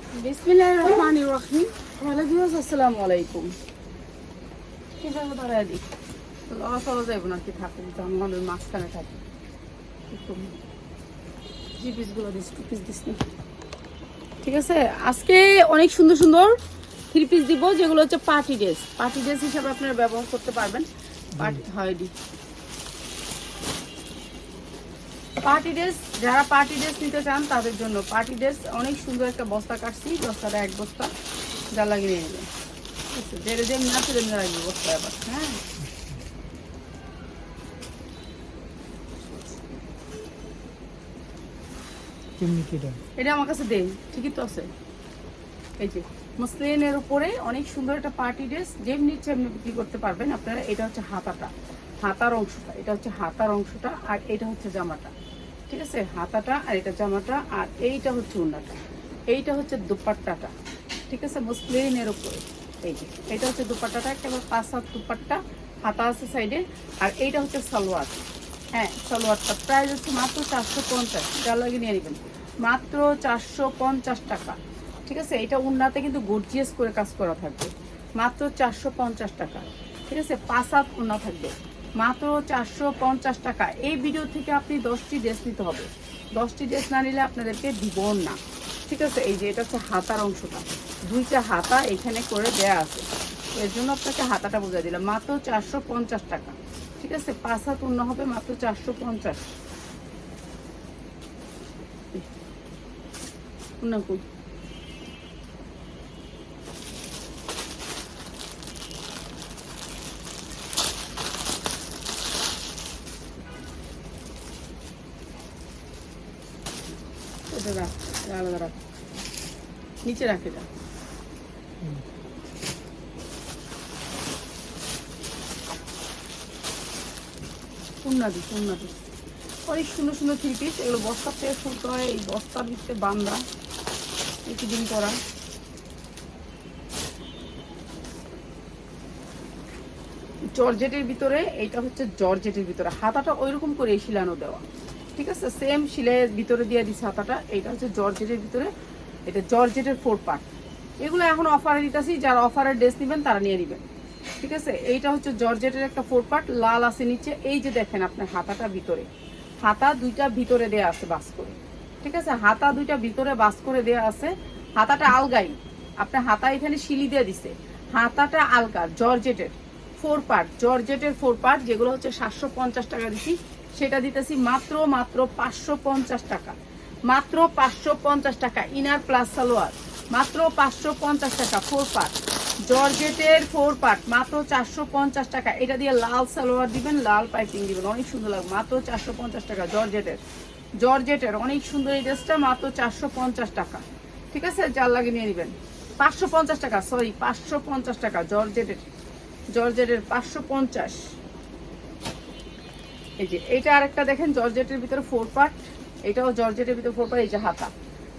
বিসমিল্লাহির রহমানির রহিম। Hello viewers, আসসালামু আলাইকুম। কিভাবে ধরাই দিই লস হওয়া যাবে না কি থাকুক জানলার মাঝখানে থাকে জি পিসগুলো দিস টু পিস দিস না। ঠিক আছে, আজকে অনেক সুন্দর সুন্দর থ্রি পিস দিব যেগুলো হচ্ছে পার্টি ড্রেস হিসাবে আপনারা ব্যবহার করতে পারবেন। পার্টি ড্রেস যারা পার্টি ড্রেস নিতে চান তাদের জন্য পার্টি ড্রেস অনেক সুন্দর একটা বস্তা কাটছি, বস্তাটা এক বস্তা যা লাগিয়ে নিয়ে নেবেন। যেটা যেমনি না সেরকম লাগবে বস্তা আবার। হ্যাঁ, এটা আমার কাছে দেন, ঠিকই তো আছে। এই যে মসলিনের উপরে অনেক সুন্দর একটা পার্টি ড্রেস, যেমনি ইচ্ছে এমনি বিক্রি করতে পারবেন আপনারা। এটা হচ্ছে হাতার অংশটা, এটা হচ্ছে হাতার অংশটা, আর এটা হচ্ছে জামাটা। ঠিক আছে, হাতাটা আর এটা জামাটা, আর এইটা হচ্ছে ওড়নাটা, এইটা হচ্ছে দুপাট্টাটা। ঠিক আছে, মসলিনের উপরে এই যে এটা হচ্ছে দুপাট্টাটা, একেবারে 5 হাত দুপাট্টা, হাতা আছে সাইডে, আর এইটা হচ্ছে সালোয়ার। হ্যাঁ, সালোয়ারটা প্রাইস হচ্ছে মাত্র 450, যা লাগে নিয়ে নেবেন, মাত্র 450 টাকা। ঠিক আছে, এটা উন্নাতে কিন্তু গর্জিয়াস করে কাজ করা থাকবে, মাত্র 450 টাকা। ঠিক আছে, 5 হাত উন্না থাকবে, মাত্র 450 টাকা। এই ভিডিও থেকে আপনি 10টি ড্রেস নিতে হবে, 10টি ড্রেস না নিলে আপনাদেরকে দিব না। ঠিক আছে, এই যে এটা হচ্ছে হাতার অংশটা, 2টা হাতা এখানে করে দেয়া আছে, এর জন্য আপনাকে হাতাটা বোঝা দিলাম, মাত্র 450 টাকা। ঠিক আছে, 5 হাত উন্না হবে, মাত্র 450। উন্না কই এটা রাখ, আলাদা রাখ, নিচে রাখে যা। উন্নাদি অনেক সুন্দর সুন্দর থ্রি পিস, এগুলো বস্তার থেকে শুনতে হয়, এই বস্তার ভিতরে বান্ধা কিছুদিন করা। জর্জেটের ভিতরে, এইটা হচ্ছে জর্জেটের ভিতরে, হাতাটা ওইরকম করে শিলানো দেওয়া। ঠিক আছে, সেম শিলের ভিতরে দিয়ে দিচ্ছে হাতাটা। এইটা হচ্ছে জর্জেটের ভিতরে, এটা জর্জেটের 4 পার্ট। এগুলো এখন অফারে দিতেছি, যারা অফারের ড্রেস নেবেন তারা নিয়ে নেবেন। ঠিক আছে, এইটা হচ্ছে জর্জেটের একটা 4 পার্ট, লাল আছে নিচে। এই যে দেখেন আপনার হাতাটা ভিতরে, হাতা 2টা ভিতরে দেয়া আছে বাস করে। ঠিক আছে, হাতা 2টা ভিতরে বাস করে দেয়া আছে। হাতাটা আলগাই, আপনার হাতা এখানে শিলি দিয়ে দিছে, হাতাটা আলগা। জর্জেটের 4 পার্ট, জর্জেটের 4 পার্ট, যেগুলো হচ্ছে 750 টাকা দিচ্ছি, সেটা দিতেছি মাত্র 550 টাকা, মাত্র 550 টাকা। ইনার প্লাস সালোয়ার মাত্র 550 টাকা, 4 পার্ট জর্জেটের 4 পার্ট, মাত্র 450 টাকা। এটা দিয়ে লাল সালোয়ার দিবেন, লাল পাইপিং দিবেন, অনেক সুন্দর লাগবে, মাত্র 450 টাকা। জর্জেটের অনেক সুন্দর এই ড্রেসটা, মাত্র 450 টাকা। ঠিক আছে, যার লাগে নিয়ে নেবেন। 550 টাকা, সরি 550 টাকা, জর্জেটের 550। এই যে এইটা আরেকটা দেখেন, জর্জেটের ভিতরে 4 পার্ট, এটাও জর্জেটের ভিতরে 4 পার্ট। এই যে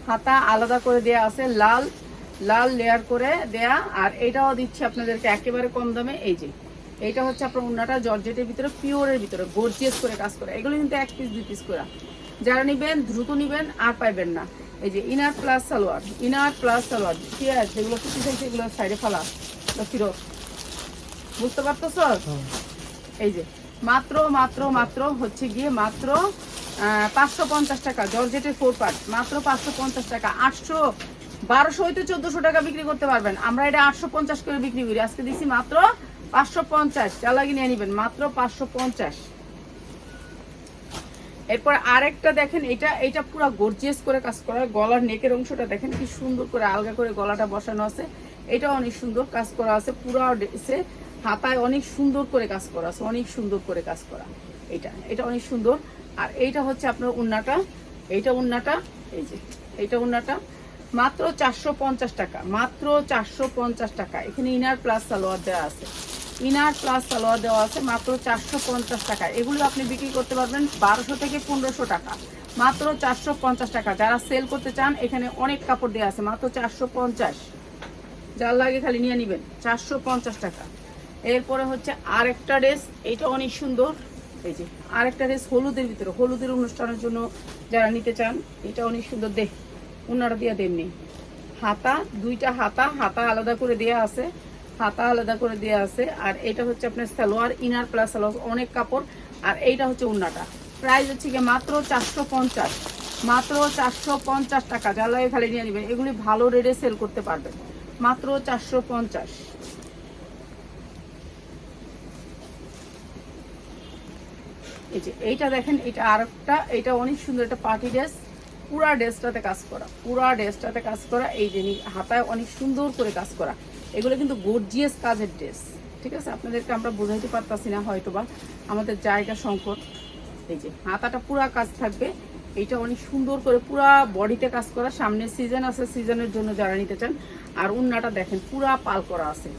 হাতা আলাদা করে দেয়া আছে, লাল লেয়ার করে দেয়া, আর এটাও দিচ্ছি আপনাদেরকে একেবারে কম দামে। এই যে এইটা হচ্ছে আপনার উন্নাটা জর্জেটের ভিতরে, পিওরের ভিতরে গর্জিয়াস করে কাজ করে। এগুলো কিন্তু 1 পিস 2 পিস করে, যারা নিবেন দ্রুত নিবেন, আর পাইবেন না। এই যে ইনার প্লাস সালোয়ার কি আছে, যেগুলো কিছু চাইছে এগুলো সাইডে ফালা ফিরত, বুঝতে পারতেছ? এই যে মাত্র হচ্ছে গিয়ে মাত্র 550 টাকা, জর্জেটের 4 পার্ট, মাত্র 550 টাকা। 1200 হইতে 1400 টাকা বিক্রি করতে পারবেন, আমরা এটা 850 করে বিক্রি করি, আজকে দিচ্ছি মাত্র 550। যা লাগে নিয়ে নিবেন, মাত্র 550। এরপর আরেকটা দেখেন, এটা পুরো গর্জিয়াস করে কাজ করা, গলার নেকের অংশটা দেখেন কি সুন্দর করে আলগা করে গলাটা বসানো আছে, এটা অনেক সুন্দর কাজ করা আছে, পুরো ড্রেসে হাতায় অনেক সুন্দর করে কাজ করা আছে, অনেক সুন্দর করে কাজ করা। এটা অনেক সুন্দর। আর এইটা হচ্ছে আপনার উন্নাটা, এই যে এইটা উন্নাটা, মাত্র 450 টাকা, মাত্র 450 টাকা। এখানে ইনার প্লাস সালোয়ার দেওয়া আছে, মাত্র 450 টাকা। এগুলো আপনি বিক্রি করতে পারবেন 1200 থেকে 1500 টাকা, মাত্র 450 টাকা। যারা সেল করতে চান, এখানে অনেক কাপড় দেওয়া আছে, মাত্র 450। যার লাগে খালি নিয়ে নেবেন, 450 টাকা। এরপরে হচ্ছে আরেকটা ড্রেস, এটা অনেক সুন্দর। এই যে আরেকটা ড্রেস হলুদের ভিতরে, হলুদের অনুষ্ঠানের জন্য যারা নিতে চান, এটা অনেক সুন্দর। উন্নাটা দিয়ে দেননি, হাতা, দুইটা হাতা, হাতা আলাদা করে দেয়া আছে, হাতা আলাদা করে দেয়া আছে। আর এটা হচ্ছে আপনার সালোয়ার, ইনার প্লাস সালোয়ার, অনেক কাপড়। আর এইটা হচ্ছে উন্নাটা। প্রাইস হচ্ছে গিয়ে মাত্র 450, মাত্র 450 টাকা। যা লাগে খালি নিয়ে নেবেন, এগুলি ভালো রেটে সেল করতে পারবেন, মাত্র 450। এই যে এইটা দেখেন, এটা আরেকটা, এটা অনেক সুন্দর, একটা পার্টি ড্রেস, পুরা ড্রেসটাতে কাজ করা, পুরা ড্রেসটাতে কাজ করা। এই যে হাতায় অনেক সুন্দর করে কাজ করা, এগুলো কিন্তু গর্জিয়াস কাজের ড্রেস। ঠিক আছে, আপনাদেরকে আমরা বোঝাইতে পারতাছি না হয়তোবা, আমাদের জায়গা সংকট। এই যে হাতাটা পুরা কাজ থাকবে, এইটা অনেক সুন্দর করে পুরা বডিতে কাজ করা। সামনে সিজন আছে, সিজনের জন্য যারা নিতে চান। আর উন্নাটা দেখেন পুরা পাল করা আছে,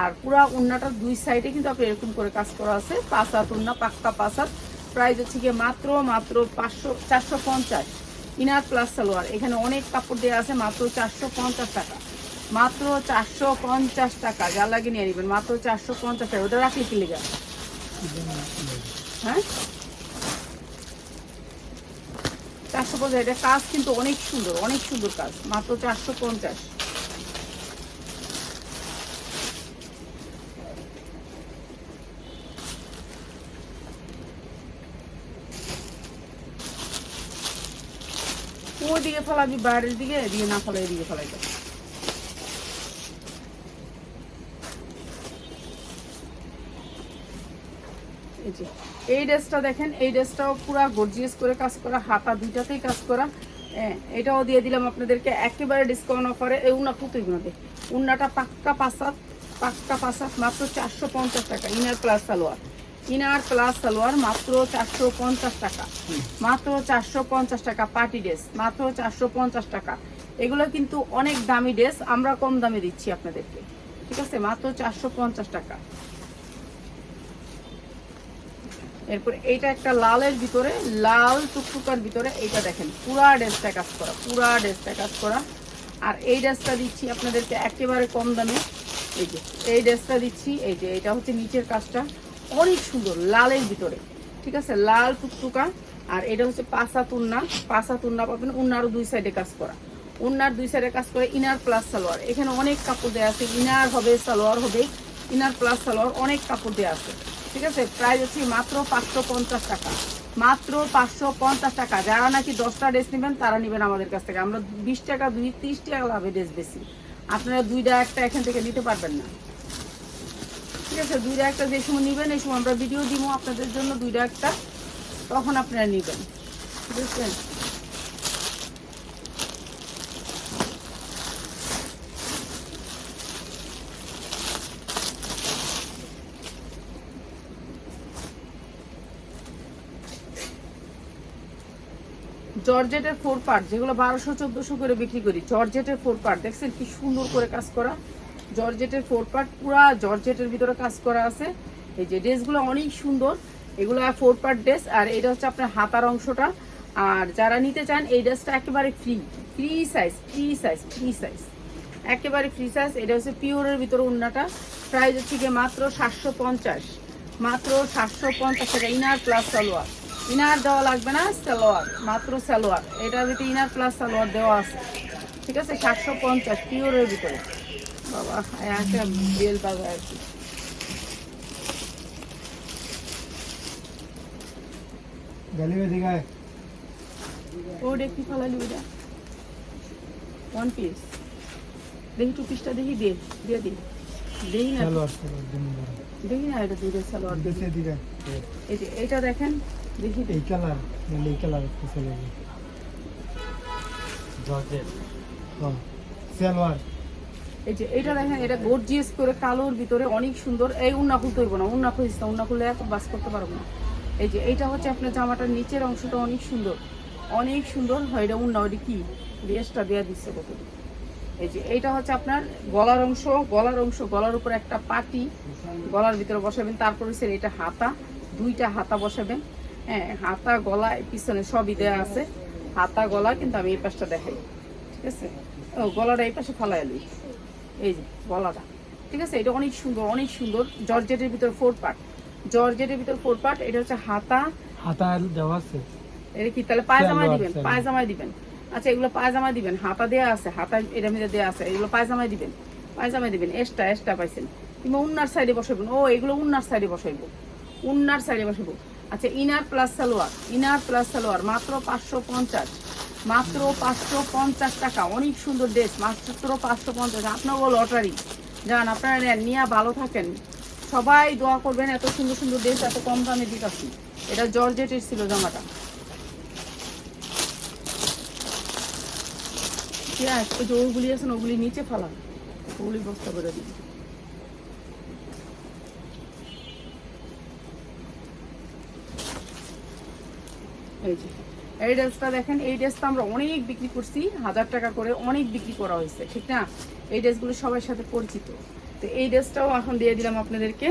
আর পুরা উন্নাটার দুই সাইডে কিন্তু আপনি এরকম করে কাজ করা আছে। 5 হাত উন্না, পাক্কা 5 হাত। প্রাইস হচ্ছে গিয়ে মাত্র 450 ইনার প্লাস সালোয়ার। এখানে অনেক কাপড় দেওয়া আছে, মাত্র 450 টাকা, মাত্র 450 টাকা। যা লাগে নিয়ে নেবেন, মাত্র 450 টাকা। ওটা রাখলে কি লেগে? হ্যাঁ, 450। এটা কাজ কিন্তু অনেক সুন্দর, অনেক সুন্দর কাজ, মাত্র 450। ওই দিকে ফেলাবি, বাইরের দিকে, এদিকে না ফেলাই, এদিকে ফেলাই। এই ড্রেসটা দেখেন, এই ড্রেসটাও পুরা গর্জিয়াস করে কাজ করা, হাতা দুইটাতেই কাজ করা। এটাও দিয়ে দিলাম আপনাদেরকে একেবারে ডিসকাউন্ট অফারে। এই উন্না পুতুই গুণাতে, উন্নাটা পাক্কা 5 হাত, পাক্কা 5 হাত, মাত্র 450 টাকা। Inner plus salwar, inner plus salwar, মাত্র 450 টাকা, মাত্র 450 টাকা। পার্টি ড্রেস মাত্র 450 টাকা। এগুলো কিন্তু অনেক দামি ড্রেস, আমরা কম দামে দিচ্ছি আপনাদেরকে। ঠিক আছে, মাত্র 450 টাকা। এরপর এইটা একটা লালের ভিতরে, লাল টুকটুকার ভিতরে, এইটা দেখেন পুরা ড্রেসটা কাজ করা, পুরা ড্রেসটা কাজ করা। আর এই ড্রেসটা দিচ্ছি আপনাদেরকে একেবারে কম দামে। এই যে এই ড্রেসটা দিচ্ছি, এই যে এটা হচ্ছে নিচের কাজটা অনেক সুন্দর, লালের ভিতরে। ঠিক আছে, লাল টুকটুকা। আর এটা হচ্ছে 5 হাত উন্না, 5 হাত উন্না পাবেন। উন্নারও দুই সাইডে কাজ করা, উন্নার দুই সাইডে কাজ করে। ইনার প্লাস সালোয়ার, এখানে অনেক কাপড় দেওয়া আছে, ইনার হবে, সালোয়ার হবে, ইনার প্লাস সালোয়ার, অনেক কাপড় দেওয়া আছে। ঠিক আছে, প্রাইস হচ্ছে মাত্র 550 টাকা, মাত্র 550 টাকা। যারা নাকি 10টা ড্রেস নেবেন তারা নেবেন আমাদের কাছ থেকে। আমরা 20 টাকা, 30 টাকা লাভে ড্রেস বেশি। আপনারা 2টা একটা এখান থেকে নিতে পারবেন না। ঠিক আছে, 2টা একটা যে সময় নেবেন, এই সময় আমরা ভিডিও দিব আপনাদের জন্য 2টা একটা, তখন আপনারা নেবেন। ঠিক আছে, জর্জেটের 4 পার্ট, যেগুলো 1200-1400 করে বিক্রি করি, জর্জেটের 4 পার্ট দেখছেন কি সুন্দর করে কাজ করা। জর্জেটের 4 পার্ট, পুরা জর্জেটের ভিতরে কাজ করা আছে। এই যে ড্রেসগুলো অনেক সুন্দর, এগুলো 4 পার্ট ড্রেস। আর এটা হচ্ছে আপনার হাতার অংশটা। আর যারা নিতে চান এই ড্রেসটা একেবারে free, free size, free size, free size, একেবারে ফ্রি সাইজ। এটা হচ্ছে পিওরের ভিতরে উন্নাটা। প্রাইস হচ্ছে গিয়ে মাত্র 750, মাত্র 750 টাকা। ইনার প্লাস সালোয়ার, ইনার দেওয়া লাগবে না, সালোয়ার, মাত্র সালোয়ার। এটার ভিতরে ইনার প্লাস সালোয়ার দেওয়া আছে। ঠিক আছে, 750 পিওরের ভিতরে। বাবা একটা বেল বাজা আর কি। ওটা কি ফালালি, ওটা 1 পিস। দেখি 2 পিসটা দেখি, দিয়ে দিয়ে দিই, দেখি না, দেখি না, এটা 2টা সালোয়ার দিবে। এই যে এটা দেখেন, দেখি এই কালার, এই কালার জর্জেট সালোয়ার। এই যে এটা দেখেন, এটা গর্জিয়াস করে কালোর ভিতরে অনেক সুন্দর। এই উন্না খুলতে হইব না, উন্না খুঁজিস না, উন্না খুলে বাস করতে পারবো না। এই যে এইটা হচ্ছে আপনার জামাটার নিচের অংশটা অনেক সুন্দর, অনেক সুন্দর হয়। এটা উন্না, ওইটা কি রেসটা দেওয়া দিচ্ছে কত। এই যে এইটা হচ্ছে আপনার গলার অংশ, গলার অংশ, গলার উপর একটা পাটি গলার ভিতরে বসাবেন। তারপর হচ্ছে এটা হাতা, 2টা হাতা বসাবেন। হ্যাঁ, হাতা গলা পিছনে সবই দেওয়া আছে, হাতা গলা। কিন্তু আমি এই পাশটা দেখাই। ঠিক আছে, ও গলাটা এই পাশে ফালাই লই, এই যে গলাটা। ঠিক আছে, এটা অনেক সুন্দর, অনেক সুন্দর। জর্জেটের ভিতর 4 পার্ট, জর্জেটের ভিতর 4 পার্ট। এটা হচ্ছে হাতা, হাতা দেওয়া আছে। এটা কি তাহলে পায়জামায় দিবেন, পায়জামায় দিবেন, আচ্ছা এগুলো পায়জামা দিবেন, হাতা দেওয়া আছে, হাতা এটা মধ্যে দেওয়া আছে, এগুলো পায়জামায় দিবেন, পায়জামায় দিবেন, এক্সট্রা পাইছেন। কিংবা উন্নার সাইডে বসাইবেন, ও এগুলো উন্নার সাইডে বসাইবো, উন্নার সাইডে বসাইবো। আচ্ছা ইনার প্লাস সালোয়ার মাত্র 550, মাত্র 550 টাকা। অনেক সুন্দর ড্রেস, মাত্র 550। আপনারও লটারি যান, আপনারা নেন, নিয়ে ভালো থাকেন। সবাই দোয়া করবেন, এত সুন্দর সুন্দর ড্রেস এত কম দামে দিতেছি। এটা জর্জেটের ছিল জামাটা। ওই যে ওগুলি আছেন ওগুলি নিচে ফালান, ওগুলি বস্তা করে দিন। এই যে এই ড্রেসটা দেখেন, এই ড্রেসটা আমরা অনেক বিক্রি করছি, 1000 টাকা করে অনেক বিক্রি করা হয়েছে, ঠিক না? এই ড্রেসগুলো সবার সাথে পরিচিত। তো এই ড্রেসটাও এখন দিয়ে দিলাম আপনাদেরকে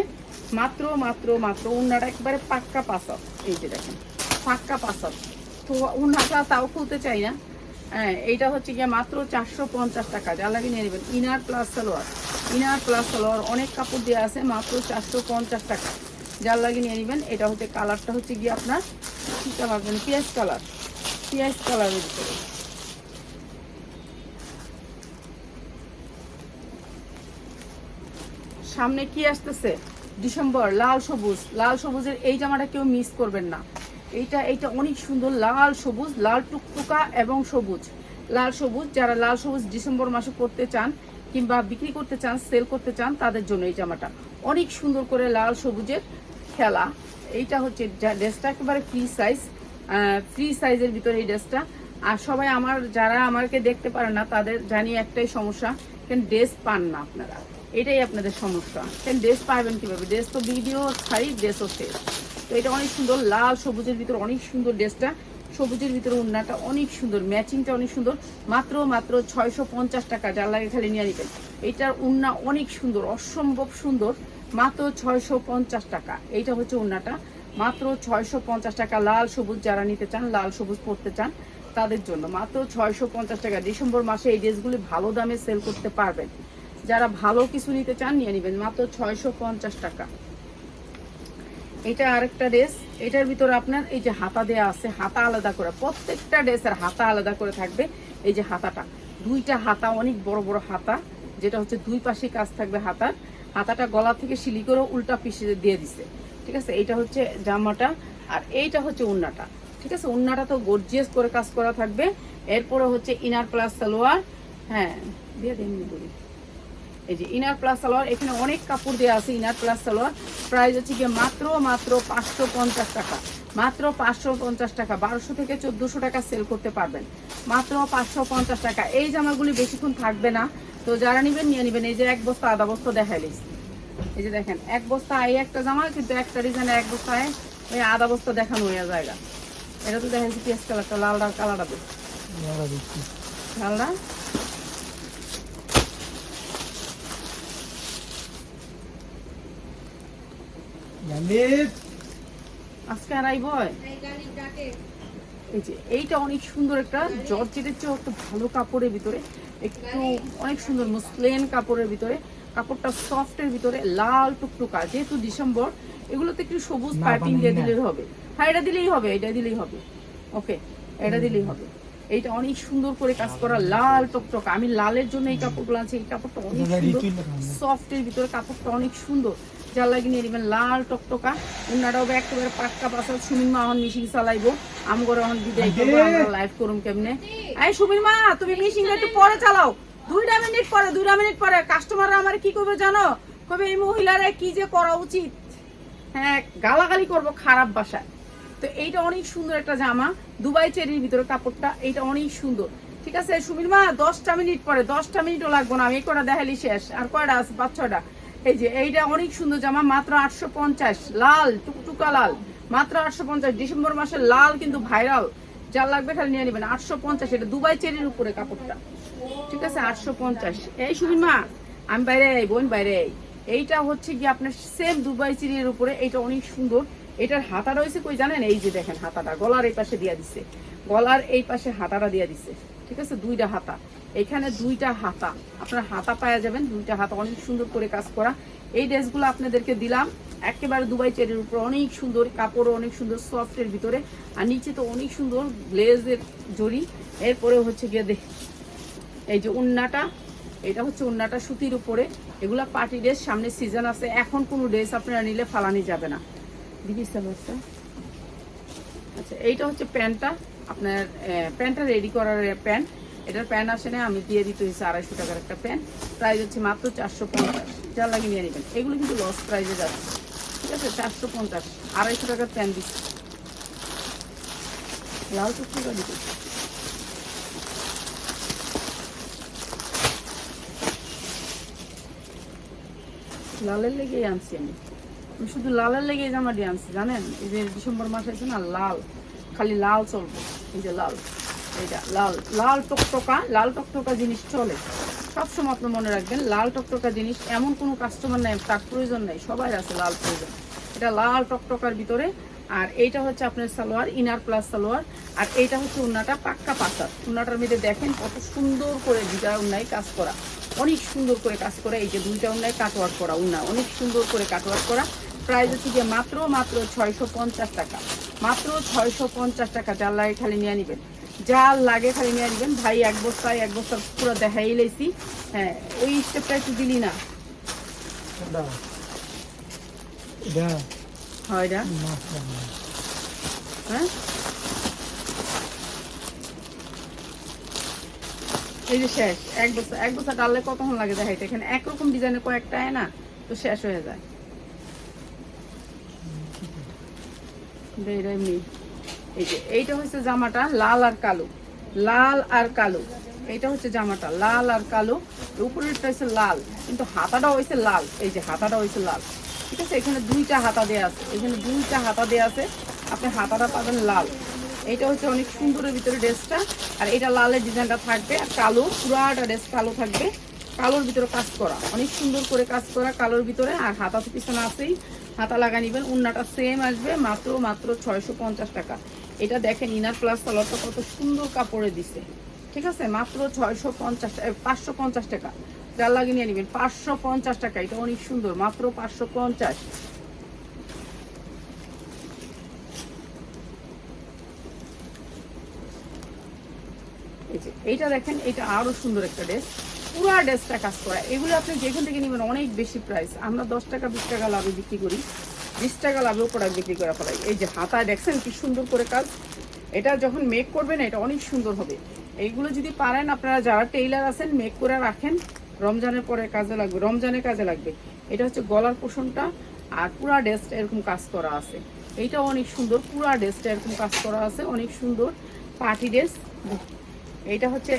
মাত্র মাত্র মাত্র। উন্নাটা একবারে পাক্কা পাসা, এই যে দেখেন পাক্কা পাসা। তো উন্নাটা তাও খুলতে চাই না। হ্যাঁ এইটা হচ্ছে গিয়ে মাত্র 450 টাকা, যা লাগে নিয়ে নেবেন। ইনার প্লাস সালোয়ার অনেক কাপড় দেওয়া আছে, মাত্র 450 টাকা, যার লাগে নিয়ে নেবেন। এটা হচ্ছে কালারটা হচ্ছে গিয়ে আপনার কি কালার জানি, পেঁয়াজ কালারের ভিতরে। সামনে কি আসতেছে, ডিসেম্বর, লাল সবুজের এই জামাটা কেউ মিস করবেন না। এইটা অনেক সুন্দর, লাল সবুজ, লাল টুকটুকা এবং সবুজ, লাল সবুজ। যারা লাল সবুজ ডিসেম্বর মাসে করতে চান কিংবা বিক্রি করতে চান, সেল করতে চান, তাদের জন্য এই জামাটা অনেক সুন্দর করে লাল সবুজের খেলা। এইটা হচ্ছে ড্রেসটা একেবারে ফ্রি সাইজের ভিতরে এই ড্রেসটা। আর সবাই যারা আমাকে দেখতে পারেন না তাদের জানি একটাই সমস্যা, কেন ড্রেস পান না আপনারা, এটাই আপনাদের সমস্যা। কেন ড্রেস পাবেন কিভাবে? ড্রেস তো ভিডিও ছাড়ি, ড্রেসও শেষ। তো এটা অনেক সুন্দর, লাল সবুজের ভিতরে অনেক সুন্দর ড্রেসটা, সবুজের ভিতরে ওড়নাটা অনেক সুন্দর, ম্যাচিংটা অনেক সুন্দর। মাত্র 650 টাকা, যার লাগে খালি নিয়ে নিবেন। এইটার ওড়না অনেক সুন্দর, অসম্ভব সুন্দর, মাত্র 650 টাকা। এইটা হচ্ছে ওড়নাটা, মাত্র 650 টাকা। লাল সবুজ যারা নিতে চান, লাল সবুজ পরতে চান, তাদের জন্য মাত্র 650 টাকা। ডিসেম্বর মাসে এই ড্রেসগুলি ভালো দামে সেল করতে পারবেন। যারা ভালো কিছু নিতে চান নিয়ে নেবেন, মাত্র 650 টাকা। এটা আরেকটা ড্রেস, এটার ভিতরে আপনার এই যে হাতা দেয়া আছে, হাতা আলাদা করে, প্রত্যেকটা ড্রেসের হাতা আলাদা করে থাকবে। এই যে হাতাটা, দুইটা হাতা, অনেক বড় বড় হাতা, যেটা হচ্ছে দুই পাশে কাজ থাকবে হাতাটা গলা থেকে সিলি করে উল্টা পিসে দিয়ে দিছে, ঠিক আছে? এইটা হচ্ছে জামাটা, আর এইটা হচ্ছে ওড়নাটা, ঠিক আছে? ওড়নাটা তো গর্জিয়াস করে কাজ করা থাকবে। এরপরে হচ্ছে ইনার প্লাস সালোয়ার, হ্যাঁ দিয়ে দিন বলি। এই যে ইনার প্লাস সালোয়ার, এখানে অনেক কাপড় দেওয়া আছে। ইনার প্লাস সালোয়ার প্রাইস হচ্ছে গিয়ে মাত্র 550 টাকা, মাত্র 550 টাকা। 1200 থেকে 1400 টাকা সেল করতে পারবেন, মাত্র 550 টাকা। এই জামাগুলি বেশিক্ষণ থাকবে না, তো যারা নেবেন নিয়ে নেবেন। এই যে এক বস্তা আধা বস্তা দেখাইলিস, এই যে দেখেন এক বস্তা এই একটা জামা, কিন্তু একটা ডিজাইনে এক বস্তায় ওই আধা বস্তা দেখানো হয়ে জায়গা। এটা তো দেখাচ্ছি পেঁয়াজ কালারটা, লালটা কালারটা বেশ লালটা। আজকে আর আইব, এই যে এইটা অনেক সুন্দর একটা জর্জেটের চেয়ে একটা ভালো কাপড়ের ভিতরে, একটু অনেক সুন্দর মসলিন কাপড়ের ভিতরে, কাপড়টা সফটের ভিতরে, লাল টুকটুকা। যেহেতু ডিসেম্বর, এগুলোতে একটু সবুজ পাইপিং দিয়ে দিলেই হবে। হ্যাঁ এটা দিলেই হবে, এটা দিলেই হবে, ওকে এটা দিলেই হবে। এইটা অনেক সুন্দর করে কাজ করা, লাল টকটকা। আমি লালের জন্য এই কাপড়গুলো আছে। এই কাপড়টা অনেক সুন্দর, সফটের ভিতরে, কাপড়টা অনেক সুন্দর, যার লাগে নিয়ে নেবেন। লাল টকটকা, উন্নাটাও একেবারে পাক্কা পাশা। সুমিন মা এখন মিশিং চালাইবো, আমগর এখন বিদায় করবো, আমরা লাইভ করুম কেমনে। এই সুমিন মা তুমি মিশিংটা একটু পরে চালাও, 2 মিনিট পরে কাস্টমাররা আমার কি করবে জানো? কবে এই মহিলারা কি যে করা উচিত, হ্যাঁ গালাগালি করবো খারাপ ভাষায়। তো এইটা অনেক সুন্দর একটা জামা, দুবাই চেরির ভিতরে কাপড়টা, এইটা অনেক সুন্দর, ঠিক আছে? সুমিন মা 10টা মিনিট পরে, 10টা মিনিটও লাগবো না, আমি এই কটা দেখালি শেষ। আর কয়টা আছে? 5-6টা। এই যে এইটা অনেক সুন্দর জামা, মাত্র 850, লাল টুকটুকা লাল, মাত্র 850। ডিসেম্বর মাসের লাল কিন্তু ভাইরাল, যার লাগবে খালি নিয়ে নেবেন। 850, এটা দুবাই চেরির উপরে কাপড়টা, ঠিক আছে? 850। এই সুমিন মা আমি বাইরে আই, বোন বাইরে আই। এইটা হচ্ছে কি আপনার সেম দুবাই চেরির উপরে, এইটা অনেক সুন্দর। এটার হাতাটা হয়েছে কই জানেন? এই যে দেখেন হাতাটা গলার এই পাশে দিয়ে দিচ্ছে, গলার এই পাশে হাতাটা দিয়ে দিচ্ছে, ঠিক আছে? দুইটা হাতা, এখানে দুইটা হাতা, আপনার হাতা পাওয়া যাবেন, দুইটা হাতা অনেক সুন্দর করে কাজ করা। এই ড্রেসগুলো আপনাদেরকে দিলাম একেবারে দুবাই চেরির উপর, অনেক সুন্দর কাপড়ও অনেক সুন্দর সফটের ভিতরে, আর নিচে তো অনেক সুন্দর গ্লেজের জরি। এরপরে হচ্ছে গিয়ে এই যে উন্নাটা, এটা হচ্ছে উন্নাটা সুতির উপরে। এগুলা পার্টি ড্রেস, সামনে সিজন আছে, এখন কোনো ড্রেস আপনারা নিলে ফালানি যাবে না। দিদি সালোয়ারটা, আচ্ছা এইটা হচ্ছে প্যান্টটা, আপনার প্যান্টটা রেডি করার প্যান্ট। এটার প্যান্ট আসে না, আমি দিয়ে দিতে হয়েছে 250 টাকার একটা প্যান্ট। প্রাইস হচ্ছে মাত্র 450, যা লাগে নিয়ে নেবেন। এগুলো কিন্তু লস প্রাইসে যাচ্ছে, ঠিক আছে। 450, 250 টাকার প্যান্ট দিচ্ছে, লাল টুকটুকা দিতে। লালের লেগেই আনছি আমি শুধু লালের লেগে জামাটি আনছি, জানেন। এই যে ডিসেম্বর মাস আছে না, লাল, খালি লাল চলবে। এই যে লাল, এইটা লাল, লাল টকটকা, লাল টকটকা জিনিস চলে সবসময়। আপনি মনে রাখবেন, লাল টকটকা জিনিস এমন কোনো কাস্টমার নাই তার প্রয়োজন নেই, সবাই আছে লাল প্রয়োজন। এটা লাল টকটকার ভিতরে। আর এইটা হচ্ছে আপনার সালোয়ার, ইনার প্লাস সালোয়ার। আর এইটা হচ্ছে উন্নাটা পাক্কা পাসার। উন্নাটার মধ্যে দেখেন কত সুন্দর করে দুইটা উন্নায় কাজ করা, অনেক সুন্দর করে কাজ করা। এই যে দুইটা উন্নায় কাটওয়ার্ক করা, উন্না অনেক সুন্দর করে কাটওয়ার্ক করা। প্রাইস হচ্ছে গিয়ে মাত্র 650 টাকা, মাত্র 650 টাকা। যার লাগে খালি নিয়ে নিবেন, যার লাগে খালি নিয়ে নিবেন। ভাই এক বস্তা পুরো দেখাই লেছি। হ্যাঁ, ওই স্টেপটা একটু দিলি না। হয় না, হ্যাঁ এই যে শেষ। এক বস্তা ডাললে কতক্ষণ লাগে দেখাইতে। এখানে একরকম ডিজাইনের কয়েকটা না, তো শেষ হয়ে যায়। এই যে এইটা হচ্ছে জামাটা, লাল আর কালো, লাল আর কালো। এইটা হচ্ছে জামাটা লাল আর কালো, উপরেরটা হচ্ছে লাল, কিন্তু হাতাটা হয়েছে লাল। এই যে হাতাটা হয়েছে লাল, ঠিক আছে। এখানে দুইটা হাতা দেওয়া আছে, এখানে দুইটা হাতা দেওয়া আছে, আপনি হাতাটা পাবেন লাল। এইটা হচ্ছে অনেক সুন্দরের ভিতরে ড্রেসটা। আর এটা লালের ডিজাইনটা থাকবে, আর কালো, পুরাটা ড্রেস কালো থাকবে। কালোর ভিতরে কাজ করা, অনেক সুন্দর করে কাজ করা কালোর ভিতরে। আর হাতা তো পিছনে আছেই, হাতা লাগা নিবেন। উন্নাটা সেম আসবে, মাত্র 650 টাকা। এটা দেখেন ইনার প্লাস সালোয়ারটা কত সুন্দর কাপড়ে দিছে, ঠিক আছে। মাত্র 550 টাকা। যার লাগে নিয়ে নেবেন 550 টাকা। এটা অনেক সুন্দর, মাত্র 550। এইটা দেখেন, এটা আরো সুন্দর একটা ড্রেস, পুরা ড্রেসটা কাজ করা। এগুলো আপনি যেখান থেকে নেবেন অনেক বেশি প্রাইস। আমরা 10 টাকা 20 টাকা লাভে বিক্রি করি, 20 টাকা লাভেও প্রোডাক্ট বিক্রি করা ফেলাই। এই যে হাতায় দেখছেন কি সুন্দর করে কাজ। এটা যখন মেক করবেন এটা অনেক সুন্দর হবে। এইগুলো যদি পারেন আপনারা, যারা টেইলার আছেন, মেক করে রাখেন, রমজানের পরে কাজে লাগবে, রমজানের কাজে লাগবে। এটা হচ্ছে গলার পোষণটা, আর পুরা ড্রেসটা এরকম কাজ করা আছে। এইটাও অনেক সুন্দর, পুরা ড্রেসটা এরকম কাজ করা আছে, অনেক সুন্দর পার্টি ড্রেস। এইটা হচ্ছে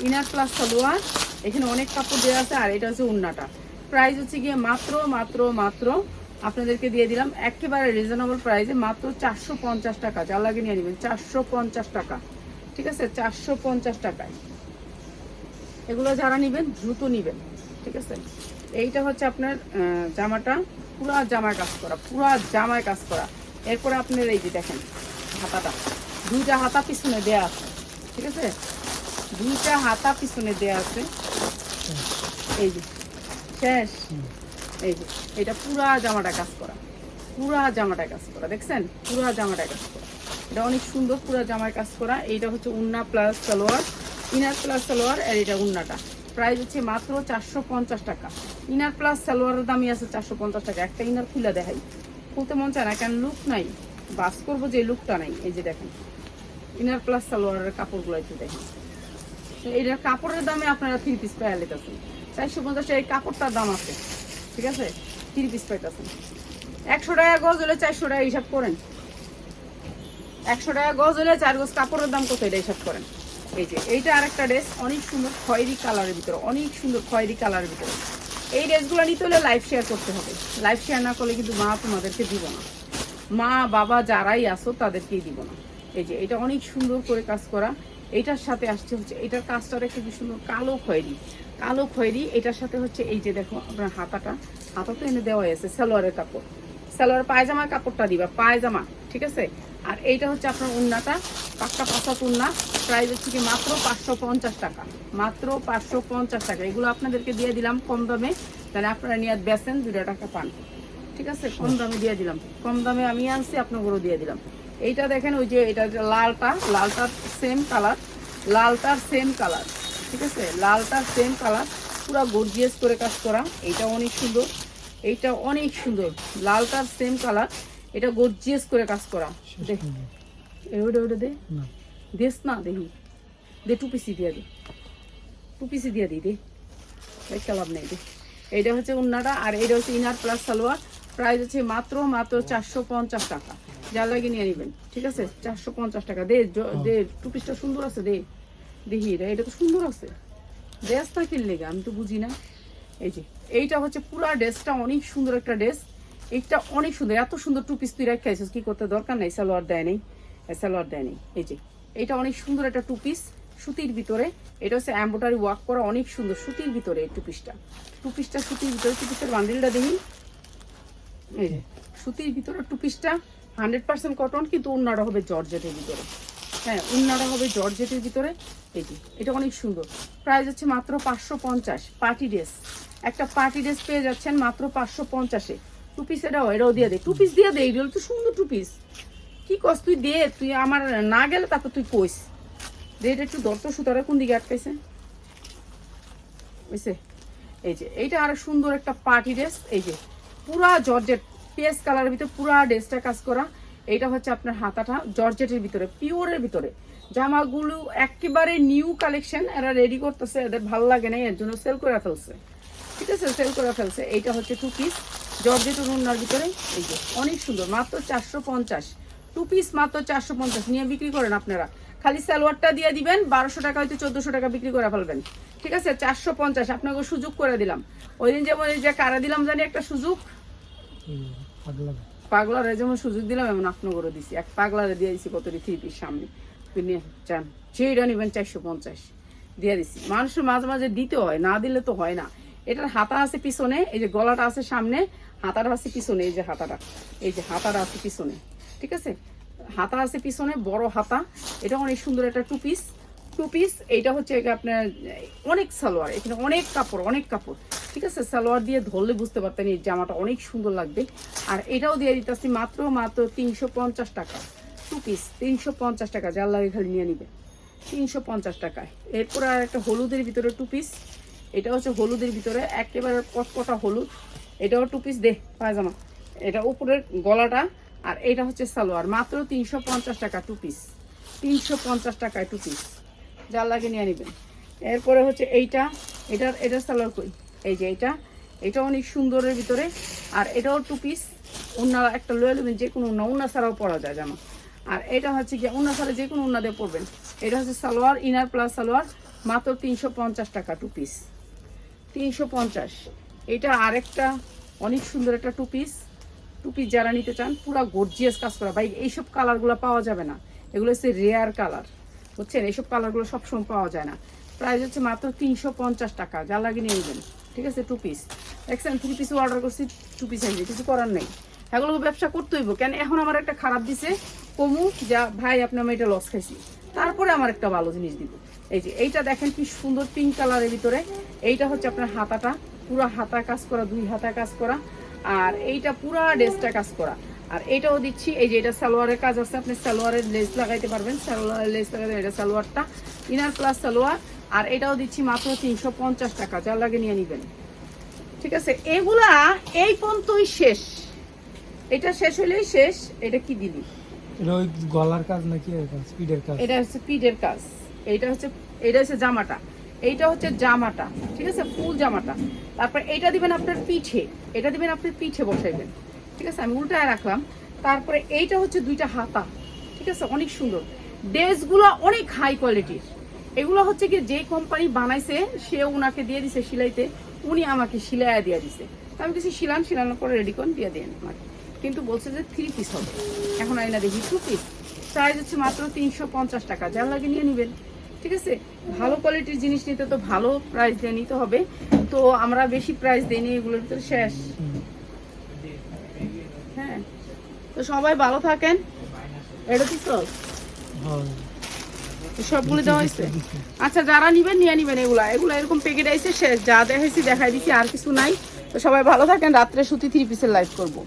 ইনার প্লাস সালোয়ার, এখানে অনেক কাপড় দেওয়া আছে। আর এটা হচ্ছে উন্নাটা। প্রাইস হচ্ছে গিয়ে মাত্র আপনাদেরকে দিয়ে দিলাম একেবারে রিজনেবল প্রাইসে, মাত্র 450 টাকা। যা লাগে নিয়ে নেবেন 450 টাকা, ঠিক আছে। 450 টাকায় এগুলো যারা নেবেন দ্রুত নেবেন, ঠিক আছে। এইটা হচ্ছে আপনার জামাটা, পুরা জামায় কাজ করা, পুরা জামায় কাজ করা। এরপরে আপনার এই যে দেখেন হাতাটা, দুইটা হাতা পিছনে দেয়া আছে, ঠিক আছে। দুইটা হাতা পিছনে দেয়া আছে, এই যে শেষ। এই যে এটা পুরা জামাটা কাজ করা, পুরা জামাটা কাজ করা, দেখছেন পুরা জামাটা কাজ করা। এটা অনেক সুন্দর, পুরা জামায় কাজ করা। এইটা হচ্ছে উন্না plus salwar, inner plus salwar. আর এটা উন্নাটা প্রাইস হচ্ছে মাত্র 450 টাকা। ইনার প্লাস সালোয়ারের দামই আছে 450 টাকা। একটা ইনার খুলে দেখাই, খুলতে মন চায় না, কেন লুক নাই, বাস করবো যে লুকটা নাই। এই যে দেখেন ইনার প্লাস সালোয়ারের কাপড়গুলো একটু দেখেন। এইটার কাপড়ের দামে আপনারা 3 পিস পাইয়া লেতেছেন 450 টাকা। এই কাপড়টার দাম আছে, ঠিক আছে। 3 পিস পাইতেছেন 100 টাকা গজ হলে 400 টাকা হিসাব করেন। 100 টাকা গজ হলে 4 গজ কাপড়ের দাম কত, এটা হিসাব করেন। এই যে এইটা আরেকটা ড্রেস, অনেক সুন্দর খয়েরি কালারের ভিতরে, অনেক সুন্দর খয়েরি কালারের ভিতরে। এই ড্রেসগুলো নিতে হলে লাইভ শেয়ার করতে হবে। লাইভ শেয়ার না করলে কিন্তু মা তোমাদেরকে দিব না, মা বাবা যারাই আসো তাদেরকেই দিব না। এই যে এটা অনেক সুন্দর করে কাজ করা। এইটার সাথে আসছে হচ্ছে এটার কাজটা দেখতে কি সুন্দর, কালো খয়েরি, কালো খয়েরি। এটার সাথে হচ্ছে এই যে দেখো আপনার হাতা তো এনে দেওয়া আছে সালোয়ারের কাপড়, সালোয়ার পায়জামার কাপড়টা দিবা, পায়জামা, ঠিক আছে। আর এইটা হচ্ছে আপনার উন্নাটা, পাক্কা পাঁচাত উন্না, প্রাইস হচ্ছে কি মাত্র 550 টাকা, মাত্র 550 টাকা। এগুলো আপনাদেরকে দিয়ে দিলাম কম দামে, তাহলে আপনারা নিয়ে বেচেন 2 টাকা পান, ঠিক আছে? কম দামে দিয়ে দিলাম, কম দামে আমি আনছি আপনাদেরও দিয়ে দিলাম। এইটা দেখেন, ওই যে এটা লালটার সেম কালার, লালটার সেম কালার, ঠিক আছে? লালটার সেম কালার, পুরো গর্জিয়াস করে কাজ করা। এইটা অনেক সুন্দর, এইটা অনেক সুন্দর, লালটার সেম কালার, এটা গর্জিয়াস করে কাজ করা। দেখ ওটা দে, দেশ না দেখি দে, 2 পিসি দিয়ে দে, 2 পিসি দিয়ে দিই দে, একটা লাভ নেই দে। এইটা হচ্ছে উন্নাটা, আর এইটা হচ্ছে ইনার প্লাস সালোয়ার, প্রাইস হচ্ছে মাত্র 450 টাকা। যা লাগে নিয়ে নেবেন, ঠিক আছে? 450 টাকা। দে দে, 2 পিসটা সুন্দর আছে, দে দেখি, এটা তো সুন্দর আছে, ড্রেসটা কিনলে আমি তো বুঝি না। এই যে এইটা হচ্ছে পুরা ড্রেসটা অনেক সুন্দর একটা ড্রেস, এইটা অনেক সুন্দর, এত সুন্দর 2 পিস তুই রাখাইছিস, কি করতে দরকার নাই, সালোয়ার দেয় নেই, সালোয়ার দেয় নেই। এই যে এইটা অনেক সুন্দর একটা 2 পিস সুতির ভিতরে, এটা হচ্ছে এমব্রয়ডারি ওয়ার্ক করা, অনেক সুন্দর সুতির ভিতরে এই 2 পিসটা, 2 পিসটা সুতির ভিতরে। 2 পিসের বান্ডিলটা দেখি, এই যে সুতির ভিতরে 2 পিসটা 100% কটন, কিন্তু উন্নাটা হবে জর্জেটের ভিতরে, হ্যাঁ উন্নাটা হবে জর্জেটের ভিতরে। এই যে এটা অনেক সুন্দর, প্রাইস হচ্ছে মাত্র 550। পার্টি ড্রেস, একটা পার্টি ড্রেস পেয়ে যাচ্ছেন মাত্র 550-এ। 2 পিস এটাও দিয়ে দে, 2 পিস দিয়ে দে, এইগুলো তো সুন্দর 2 পিস। কি কস তুই দে, তুই আমার না গেলে তারপর তুই কইস দে। এটা একটু দর্ত সুতারা কোন দিকে আটকাইছে, বুঝছে? এই যে এইটা আরো সুন্দর একটা পার্টি ড্রেস, এই যে পুরা জর্জেট পেস্ট কালারের ভিতরে পুরা ড্রেসটা কাজ করা। এইটা হচ্ছে আপনার হাতাটা জর্জেটের ভিতরে, পিওরের ভিতরে। জামাগুলো একেবারে নিউ কালেকশন, এরা রেডি করতেছে, এদের ভালো লাগে না, এর জন্য সেল করে ফেলছে, ঠিক আছে? সেল করে ফেলছে। এইটা হচ্ছে 2 পিস জর্জেটের উন্নার ভিতরে, এই যে অনেক সুন্দর, মাত্র 450। 2 পিস মাত্র 450 নিয়ে বিক্রি করেন আপনারা। খালি সালোয়ারটা দিয়ে দিবেন 1200 টাকা, হয়তো 1400 টাকা বিক্রি করে ফেলবেন, ঠিক আছে? 450 আপনাকে সুযোগ করে দিলাম। ওই দিন যেমন এই যে কারা দিলাম জানি একটা সুযোগ, পাগলারে যেমন সুযোগ দিলাম, এমন আপনাকে দিছি, এক পাগলারে দিয়ে দিছি কত 3 পিস সামনে, নিয়ে যান, যেটা নেবেন 450 দিয়ে দিছি। মানুষের মাঝে মাঝে দিতে হয়, না দিলে তো হয় না। এটার হাতা আছে পিছনে, এই যে গলাটা আছে সামনে, হাতাটা আছে পিছনে, এই যে হাতাটা, এই যে হাতাটা আছে পিছনে, ঠিক আছে? হাতা আছে পিছনে, বড় হাতা। এটা অনেক সুন্দর একটা 2 পিস, 2 পিস। এইটা হচ্ছে আপনার অনেক সালোয়ার, এখানে অনেক কাপড়, অনেক কাপড়, ঠিক আছে? সালোয়ার দিয়ে ধরলে বুঝতে পারতেন এই জামাটা অনেক সুন্দর লাগবে। আর এটাও দিয়ে দিতেছি মাত্র 350 টাকা, 2 পিস 350 টাকা, যার লাগে খালি নিয়ে নিবে 350 টাকায়। এরপর আর একটা হলুদের ভিতরে 2 পিস, এটা হচ্ছে হলুদের ভিতরে একেবারে পটপটা হলুদ, এটাও 2 পিস দে পায়জামা, এটা উপরের গলাটা, আর এটা হচ্ছে সালোয়ার, মাত্র 350 টাকা 2 পিস, 350 টাকায় 2 পিস, যার লাগে নিয়ে নেবেন। এরপরে হচ্ছে এইটা, এটার সালোয়ার কই, এই যে এটা অনেক সুন্দরের ভিতরে, আর এটাও 2 পিস। উন্না একটা লয়ে নেবেন, যে কোনো উন্না ছাড়াও পরা যায় জামা। আর এটা হচ্ছে কি উন্না ছাড়া যে কোনো উন্না দিয়ে পরবেন। এটা হচ্ছে সালোয়ার, ইনার প্লাস সালোয়ার, মাত্র 350 টাকা 2 পিস, 350। এটা আরেকটা অনেক সুন্দর একটা 2 পিস, 2 পিস যারা নিতে চান, পুরো গর্জিয়াস কাজ করা। ভাই এইসব কালারগুলো পাওয়া যাবে না, এগুলো হচ্ছে রেয়ার কালার, বুঝছেন? এইসব কালারগুলো সবসময় পাওয়া যায় না। প্রাইস হচ্ছে মাত্র 350 টাকা, যা লাগে নিয়ে নেবেন, ঠিক আছে? 2 পিস দেখছেন, 3 পিসও অর্ডার করছি, 2 পিস আসবে, কিছু করার নেই। এগুলো ব্যবসা করতে হইব, কেন এখন আমার একটা খারাপ দিছে কমু, যা ভাই আপনি আমি এটা লস খাইছি, তারপরে আমার একটা ভালো জিনিস দিব। এই যে এইটা দেখেন কি সুন্দর পিঙ্ক কালারের ভিতরে, এইটা হচ্ছে আপনার হাতাটা, পুরো হাতা কাজ করা, 2 হাতা কাজ করা, আর এইটা পুরা ড্রেসটা কাজ করা। আর এইটাও দিচ্ছি, এই যে এটা সালোয়ারের কাজ আছে, আপনি সালোয়ারের লেস লাগাইতে পারবেন, সালোয়ারের লেস লাগাইতে, এটা সালোয়ারটা ইনার প্লাস সালোয়ার। আর এটাও দিচ্ছি মাত্র 350 টাকা, যার লাগে নিয়ে নেবেন, ঠিক আছে? এগুলা এই পর্যন্তই শেষ, এটা শেষ হলেই শেষ। এটা কি দিলি, এটা ওই গলার কাজ নাকি স্পিডের কাজ? এটা হচ্ছে স্পিডের কাজ। এটা হচ্ছে জামাটা, এইটা হচ্ছে জামাটা, ঠিক আছে? ফুল জামাটা। তারপর এইটা দিবেন আপনার পিঠে, এটা দিবেন আপনি পিঠে বসাইবেন, ঠিক আছে? আমি উল্টায় রাখলাম। তারপরে এইটা হচ্ছে 2টা হাতা, ঠিক আছে? অনেক সুন্দর ড্রেসগুলো, অনেক হাই কোয়ালিটির। এগুলো হচ্ছে কি যে কোম্পানি বানাইছে সে উনাকে দিয়ে দিছে সিলাইতে, উনি আমাকে সিলাইয়া দিয়ে দিছে, আমি কিছু শিলানোর পরে রেডি করে দিয়ে দেন আমাকে, কিন্তু বলছে যে 3 পিস হবে। এখন আইনা দেখি 2 পিস, প্রাইস হচ্ছে মাত্র 350 টাকা, যার লাগে নিয়ে নেবেন, ঠিক আছে? ভালো কোয়ালিটির জিনিস নিতে তো ভালো প্রাইস দিয়ে নিতে হবে, তো আমরা বেশি প্রাইস দিইনি, এগুলোর ভিতরে শেষ। হ্যাঁ, তো সবাই ভালো থাকেন, এটা দিছো? হ্যাঁ সবগুলো দেওয়া হয়েছে? আচ্ছা, যারা নিবেন নিয়ে নিবেন। এগুলা এগুলা এরকম প্যাকেট আইছে শেষ। যা দেখাইছি দেখাই দিছি, আর কিছু নাই। তো সবাই ভালো থাকেন। রাত্রে সুতি 3 পিসের লাইভ করবো।